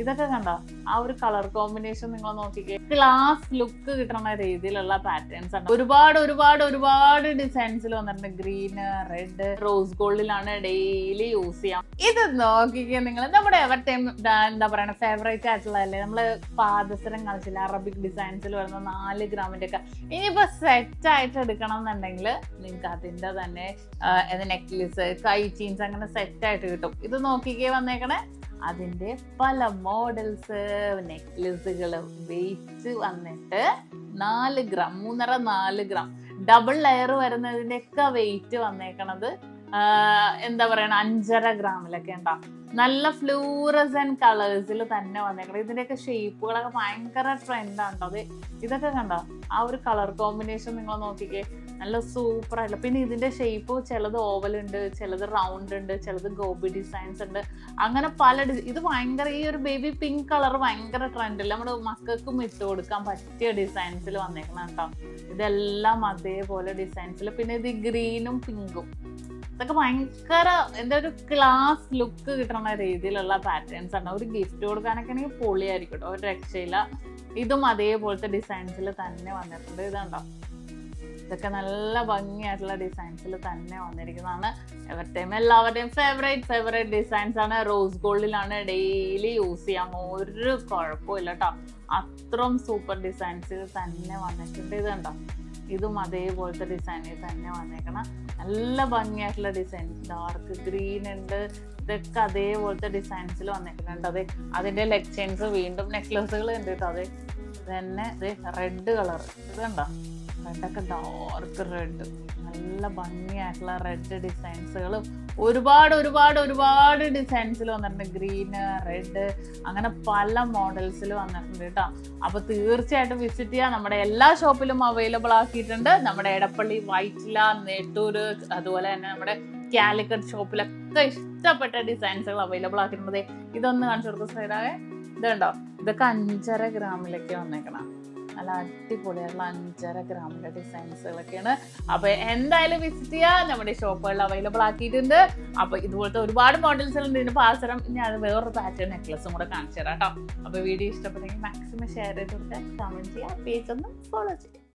ഇതൊക്കെ കണ്ടോ, ആ ഒരു കളർ കോമ്പിനേഷൻ നിങ്ങൾ നോക്കിക്കേ. ക്ലാസ് ലുക്ക് കിട്ടുന്ന രീതിയിലുള്ള പാറ്റേൺസ് ആണ്. ഒരുപാട് ഡിസൈൻസിൽ വന്നിട്ടുണ്ട്. ഗ്രീന്, റെഡ്, റോസ് ഗോൾഡിലാണ് ഡെയിലി യൂസ് ചെയ്യാം. ഇത് നോക്കിക്കേ നിങ്ങൾ, നമ്മുടെ എവർ ടൈം എന്താ പറയുക ഫേവറേറ്റ് ആയിട്ടുള്ളതല്ലേ, നമ്മള് പാദസരം കളിച്ചില്ല, അറബിക് ഡിസൈൻസിൽ വരുന്ന 4 ഗ്രാമിന്റെ ഒക്കെ. ഇനിയിപ്പോ സെറ്റ് ആയിട്ട് എടുക്കണം എന്നുണ്ടെങ്കിൽ നിങ്ങൾക്ക് അതിന്റെ തന്നെ നെക്ലേസ്, കൈ ചെയിൻസ് അങ്ങനെ സെറ്റ് ആയിട്ട് കിട്ടും. ഇത് നോക്കിക്കേ വന്നേക്കണേ, അതിന്റെ പല മോഡൽസ്, നെക്ലസുകൾ, വെയിറ്റ് വന്നിട്ട് 4 ഗ്രാം, 3.5-4 ഗ്രാം, ഡബിൾ ലെയർ വരുന്നതിന്റെ ഒക്കെ വെയിറ്റ് വന്നേക്കണത് എന്താ പറയണ 5.5 ഗ്രാമിലൊക്കെ ഉണ്ടാവും. നല്ല ഫ്ലൂറസെന്റ് കളേഴ്സിൽ തന്നെ വന്നേക്കണം. ഇതിന്റെയൊക്കെ ഷേപ്പുകളൊക്കെ ഭയങ്കര ട്രെൻഡാണ് കേട്ടോ. ഇതൊക്കെ കണ്ടോ, ആ ഒരു കളർ കോമ്പിനേഷൻ നിങ്ങൾ നോക്കിക്കേ, നല്ല സൂപ്പർ ആയില്ല. പിന്നെ ഇതിന്റെ ഷേപ്പ് ചിലത് ഓവൽ ഉണ്ട്, ചിലത് റൗണ്ട് ഉണ്ട്, ചിലത് ഗോബി ഡിസൈൻസ് ഉണ്ട്, അങ്ങനെ പല ഇത് ഭയങ്കര ഈ ഒരു ബേബി പിങ്ക് കളർ ഭയങ്കര ട്രെൻഡില്ല, നമ്മുടെ മക്കൾക്കും ഇട്ട് കൊടുക്കാൻ പറ്റിയ ഡിസൈൻസിൽ വന്നേക്കണം കേട്ടോ. ഇതെല്ലാം അതേപോലെ ഡിസൈൻസിൽ. പിന്നെ ഇത് ഗ്രീനും പിങ്കും, ഇതൊക്കെ ഭയങ്കര എന്താ ഒരു ക്ലാസ് ലുക്ക് കിട്ടുന്ന രീതിയിലുള്ള പാറ്റേൺസ് ആണ്. ഒരു ഗിഫ്റ്റ് കൊടുക്കാനൊക്കെ ആണെങ്കിൽ പൊളിയായിരിക്കും കേട്ടോ, ഒരു രക്ഷയില്ല. ഇതും അതേപോലത്തെ ഡിസൈൻസിൽ തന്നെ വന്നിട്ടുണ്ട്. ഇതുണ്ടോ, ഇതൊക്കെ നല്ല ഭംഗിയായിട്ടുള്ള ഡിസൈൻസിൽ തന്നെ വന്നിരിക്കുന്നതാണ്. എല്ലാവരുടെയും ഫേവറേറ്റ് ഡിസൈൻസ് ആണ്. റോസ് ഗോൾഡിലാണ് ഡെയിലി യൂസ് ചെയ്യാം, ഒരു കുഴപ്പമില്ല കേട്ടോ. അത്രയും സൂപ്പർ ഡിസൈൻസിൽ തന്നെ വന്നിട്ടുണ്ട്. ഇതുണ്ടോ, ഇതും അതേപോലത്തെ ഡിസൈനിൽ തന്നെ വന്നേക്കണം. നല്ല ഭംഗിയായിട്ടുള്ള ഡിസൈൻ, ഡാർക്ക് ഗ്രീൻ ഉണ്ട്, ഇതൊക്കെ അതേപോലത്തെ ഡിസൈൻസിൽ വന്നേക്കുന്നുണ്ട്. അതെ, അതിന്റെ ലെഗ് ചെയിൻസ് വീണ്ടും നെക്ലസുകൾ ഉണ്ട് കേട്ടോ. അതെ തന്നെ റെഡ് കളർ, ഇത് കണ്ടോ, റെഡൊക്കെ ഡാർക്ക് റെഡ്, നല്ല ഭംഗിയായിട്ടുള്ള റെഡ് ഡിസൈൻസുകളും ഒരുപാട് ഡിസൈൻസിൽ വന്നിട്ടുണ്ട്. ഗ്രീന്, റെഡ്, അങ്ങനെ പല മോഡൽസിൽ വന്നിട്ടുണ്ട് കേട്ടോ. അപ്പൊ തീർച്ചയായിട്ടും വിസിറ്റ് ചെയ്യാം. നമ്മുടെ എല്ലാ ഷോപ്പിലും അവൈലബിൾ ആക്കിയിട്ടുണ്ട്. നമ്മുടെ എടപ്പള്ളി, വൈറ്റില, നെട്ടൂര്, അതുപോലെ തന്നെ നമ്മുടെ കാലിക്കറ്റ് ഷോപ്പിലൊക്കെ ഇഷ്ടപ്പെട്ട ഡിസൈൻസുകൾ അവൈലബിൾ ആക്കിയിട്ടുണ്ട്. ഇതൊന്ന് കാണിച്ചു കൊടുക്കും സൈഡാകെ. ഇതുണ്ടോ, ഇതൊക്കെ 5.5 ഗ്രാമിലൊക്കെ വന്നേക്കണം. നല്ല അടിപൊളിയായിട്ടുള്ള 5.5 ഗ്രാമിന്റെ ഡിസൈൻസുകളൊക്കെയാണ്. അപ്പൊ എന്തായാലും വിസിറ്റ് ചെയ്യാം, നമ്മുടെ ഷോപ്പുകളിൽ അവൈലബിൾ ആക്കിയിട്ടുണ്ട്. അപ്പൊ ഇതുപോലത്തെ ഒരുപാട് മോഡൽസ് ഉണ്ട്. ഇതിന് പാസരം ഞാൻ വേറൊരു പാറ്റേൺ നെക്ലസും കൂടെ കാണിച്ചു തരാം കേട്ടോ. അപ്പൊ വീഡിയോ ഇഷ്ടപ്പെട്ടെങ്കിൽ മാക്സിമം ഷെയർ ചെയ്ത് കൊടുക്കുക, കമന്റ് ചെയ്യുക, പേജ് ഒന്ന് ഫോളോ ചെയ്യുക.